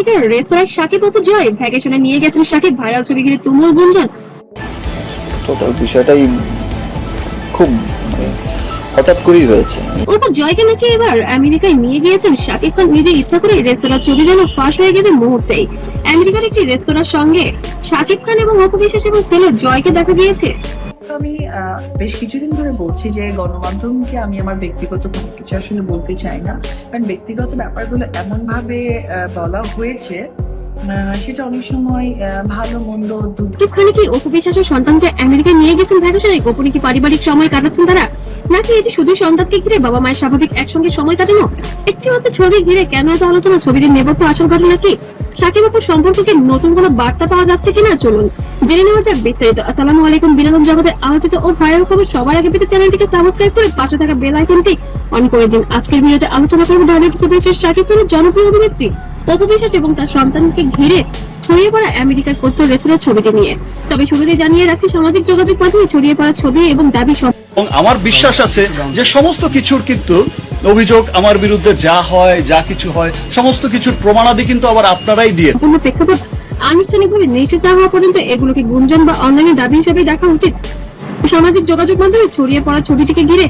আমেরিকার রেস্তোরাঁয় শাকিব অপু জয় ভ্যাকেশনে নিয়ে গেছেন শাকিব, ভাইরাল ছবি ঘিরে তুমুল গুঞ্জন। টোটাল বিষয়টাই খুব হঠাৎ করেই হয়েছে। অপু জয়কে নাকি এবার আমেরিকায় নিয়ে গিয়েছেন শাকিব খান নিজে ইচ্ছা করে। রেস্তোরাঁ ছবি যেন ফাঁস হয়ে গেছে মুহূর্তেই। আমেরিকার একটি রেস্তোরাঁর সঙ্গে শাকিব খান এবং অপু বিশ্বাস এবং ছেলে জয়কে দেখা গিয়েছে। আমি বেশ কিছুদিন ধরে বলছি যে গণমাধ্যমকে আমি আমার ব্যক্তিগত কোনো কিছু আসলে বলতে চাই না, কারণ ব্যক্তিগত ব্যাপারগুলো এমন ভাবে বলা হয়েছে সেটা অনেক সময় ভালো মন্দ শাকিব খান কি অপু বিশ্বাসের সন্তানকে আমেরিকায় নিয়ে গেছেন ভ্যাকেশনে? গোপনে কি পারিবারিক সময় কাটাচ্ছেন তারা, নাকি এটি শুধু সন্তানকে ঘিরে বাবা মায়ের স্বাভাবিক একসঙ্গে সময় কাটানো? একটি মাত্র ছবি ঘিরে কেন এত আলোচনা? ছবির নেপথ্য আসল ঘটনা কি? শাকিব অপুর সম্পর্কে নতুন কোনো বার্তা পাওয়া যাচ্ছে কিনা চলুন জেনে নেওয়া যাক বিস্তারিত। আসসালামু আলাইকুম। বিনোদন জগতে আলোচিত ও ভাইরাল খবর সবার আগে পেতে চ্যানেলটিকে সাবস্ক্রাইব করে পাশে থাকা বেল আইকনটি অন করে দিন। আজকের ভিডিওতে আলোচনা করব ঢালিউড সুপারস্টার শাকিব খানের জনপ্রিয় অভিনেত্রী অপু বিশ্বাস এবং তার সন্তানকে ঘিরে ছড়িয়ে পড়া আমেরিকার কথিত রেস্তোরাঁ ছবিটি নিয়ে। তবে শুরুতেই জানিয়ে রাখছি, সামাজিক যোগাযোগ মাধ্যমে ছড়িয়ে পড়া ছবি এবং দাবি এবং আমার বিশ্বাস আছে যে সমস্ত কিছুর কিন্তু অভিযোগ আমার বিরুদ্ধে যা হয়, যা কিছু হয়, সমস্ত কিছুর প্রমাণাদি কিন্তু আবার আপনারাই দিয়ে সম্পূর্ণ প্রেক্ষাপট আনুষ্ঠানিকভাবে নিশ্চিত না হওয়া পর্যন্ত এগুলোকে গুঞ্জন বা অনলাইনে দাবি হিসেবে দেখা উচিত। সামাজিক যোগাযোগ মাধ্যমে ছড়িয়ে পড়া ছবিটিকে ঘিরে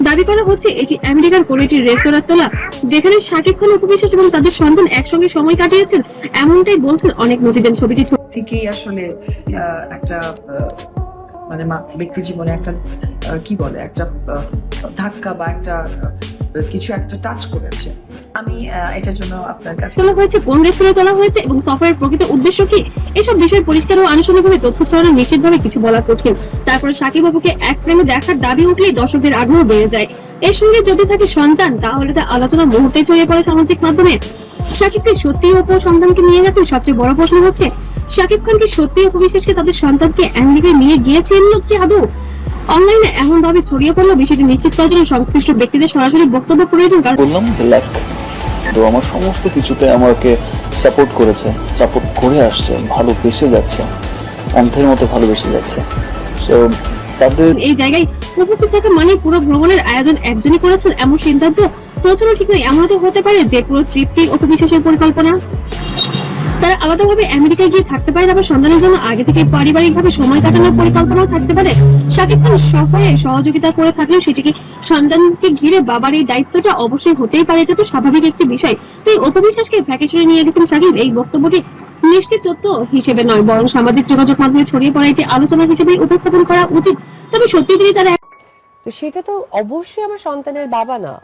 দাবি করা হচ্ছে এটি আমেরিকার কোন একটি রেস্তোরাঁ তোলা, যেখানে শাকিব খান, অপু বিশ্বাস এবং তাদের সন্তান একসঙ্গে সময় কাটিয়েছেন, এমনটাই বলছেন অনেক নেটিজেন। ছবিটি থেকেই আসলে একটা মানে ব্যক্তি জীবনে একটা কি বলে একটা ধাক্কা বা একটা কিছু একটা টাচ করেছে। আমি এটার জন্য আপনার কাছে তোলা হয়েছে, কোন রেস্তোরাঁ তোলা হয়েছে এবং সফরের প্রকৃত উদ্দেশ্য কি, এসব বিষয়ে পরিষ্কার ও আনুষ্ঠানিকভাবে তথ্য ছড়ানো নিশ্চিতভাবে কিছু বলা কঠিন। তারপরে শাকিব অপুকে এক ফ্রেমে দেখার দাবি উঠলেই দর্শকদের আগ্রহ বেড়ে যায়। এর সঙ্গে যদি থাকে সন্তান, তাহলে তা আলোচনা মুহূর্তে ছড়িয়ে পড়ে সামাজিক মাধ্যমে। শাকিবকে সত্যি অপু সন্তানকে নিয়ে গেছেন? সবচেয়ে বড় প্রশ্ন হচ্ছে, শাকিব খান কি সত্যি অপু বিশ্বাসকে তাদের সন্তানকে আমেরিকায় নিয়ে গিয়েছেন কি আদৌ? অনলাইনে এমন ভাবে ছড়িয়ে পড়লো, বিষয়টি নিশ্চিত করার জন্য সংশ্লিষ্ট ব্যক্তিদের সরাসরি বক্তব্য প্রয়োজন। বললাম যে লাক তো আমার সমস্ত কিছুতে আমাকে সাপোর্ট করেছে, সাপোর্ট করে আসছে, ভালোবেসে যাচ্ছে, অন্ধের মতো ভালোবেসে যাচ্ছে। সো তাদের এই জায়গায় উপস্থিত থাকা মানে পুরো ভ্রমণের আয়োজন একজনই করেছেন এমন সিদ্ধান্ত পৌঁছানো ঠিক নয়। এমন তো হতে পারে যে পুরো ট্রিপটি অপু বিশ্বাসের পরিকল্পনা। তারা আলাদাভাবে আমেরিকায় গিয়ে থাকতে পারে, আবার সন্তানের জন্য আগে থেকে পারিবারিকভাবে সময় কাটানোর পরিকল্পনাও থাকতে পারে। শাকিব খান সফরে সহযোগিতা করে থাকলেও সেটিকে সন্তানকে ঘিরে বাবার এই দায়িত্বটা অবশ্যই হতেই পারে, এটা তো স্বাভাবিক একটি বিষয়। তাই অপু বিশ্বাসকে ভ্যাকেশনে নিয়ে গেছেন শাকিব, এই বক্তব্যটি নিশ্চিত তথ্য হিসেবে নয়, বরং সামাজিক যোগাযোগ মাধ্যমে ছড়িয়ে পড়া একটি আলোচনা হিসেবে উপস্থাপন করা উচিত। তবে সত্যি যদি তারা তো সেটা তো অবশ্যই আমার সন্তানের বাবা না,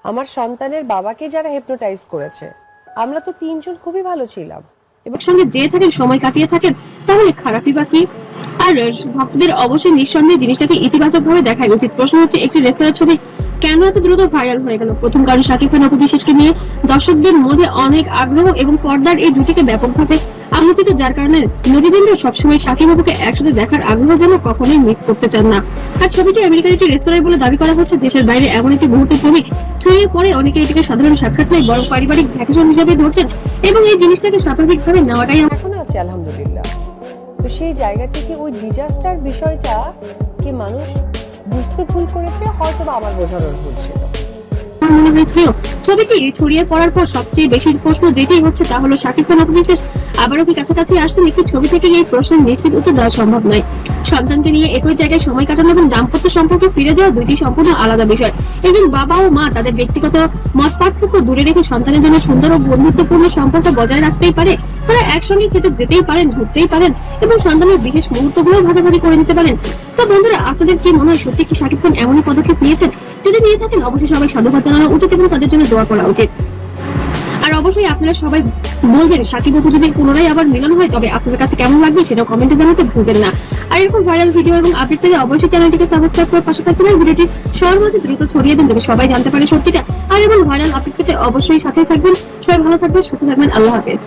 আমার সন্তানের বাবাকে যারা হিপনোটাইজ করেছে, আমরা তো তিনজন খুবই ভালো ছিলাম এবং সঙ্গে যে থাকেন, সময় কাটিয়ে থাকেন, তাহলে খারাপই বা কি? আর ভক্তদের অবশ্যই নিঃসন্দেহে জিনিসটাকে ইতিবাচক ভাবে দেখাই উচিত। প্রশ্ন হচ্ছে, একটি রেস্তোরাঁ ছবি কেন এত দ্রুত ভাইরাল হয়ে গেল? প্রথম কারণ, শাকিব খান, অপু বিশ্বাসকে নিয়ে দর্শকদের মধ্যে অনেক আগ্রহ এবং পর্দার এই জুটিকে ব্যাপকভাবে আলোচিত, যার কারণে নেটিজেনরা সবসময় শাকিব অপুকে একসাথে দেখার আগ্রহ যেন কখনোই মিস করতে চান না। আর ছবিটি আমেরিকার একটি রেস্তোরাঁ বলে দাবি করা হচ্ছে। দেশের বাইরে এমন একটি মুহূর্তের ছবি ছড়িয়ে পড়ে অনেকে এটিকে সাধারণ সাক্ষাৎ নয়, বরং পারিবারিক ভ্যাকেশন হিসেবে ধরছেন এবং এই জিনিসটাকে স্বাভাবিকভাবে নেওয়াটাই এখন আছে আলহামদুলিল্লাহ। তো সেই জায়গা থেকে ওই ডিজাস্টার বিষয়টা কি মানুষ বুঝতে ভুল করেছে, হয়তো বা আমার বোঝানোর ভুল ছিল। মনে হয়েছিল ছবিটি ছড়িয়ে পড়ার পর সবচেয়ে বেশি প্রশ্ন যেটাই হচ্ছে তা হলো, শাকিব খান, অপু বিশ্বাস আবারও কি কাছাকাছি আসছেন? একটি ছবি থেকে এই প্রশ্নের নিশ্চিত উত্তর দেওয়া সম্ভব নয়। সন্তানকে নিয়ে একই জায়গায় সময় কাটানো এবং দাম্পত্য সম্পর্কে ফিরে যাওয়া দুইটি সম্পূর্ণ আলাদা বিষয়। একজন বাবা ও মা তাদের ব্যক্তিগত মত পার্থক্য দূরে রেখে সন্তানের জন্য সুন্দর ও বন্ধুত্বপূর্ণ সম্পর্ক বজায় রাখতেই পারে। তারা একসঙ্গে খেতে যেতেই পারেন, ঘুরতেই পারেন এবং সন্তানের বিশেষ মুহূর্তগুলো ভাগাভাগি করে নিতে পারেন। তো বন্ধুরা, আপনাদের কি মনে হয়, সত্যি কি শাকিব খান এমনই পদক্ষেপ নিয়েছেন? যদি নিয়ে থাকেন, অবশ্যই সবাই সাধুবাদ জানানো উচিত এবং তাদের জন্য দোয়া করা উচিত। আর অবশ্যই আপনারা সবাই বলবেন, শাকিব অপু যদি পুনরায় আবার মিলন হয় তবে আপনাদের কাছে কেমন লাগবে সেটাও কমেন্টে জানাতে ভুলবেন না। আর এরকম ভাইরাল ভিডিও এবং আপডেট পেতে অবশ্যই চ্যানেলটিকে সাবস্ক্রাইব করে পাশে থাকবেন। আর ভিডিওটি সবার মাঝে দ্রুত ছড়িয়ে দিন যাতে সবাই জানতে পারে সত্যিটা। আর এমন ভাইরাল আপডেট পেতে অবশ্যই সাথে থাকবেন। সবাই ভালো থাকবেন, সুস্থ থাকবেন। আল্লাহ হাফেজ।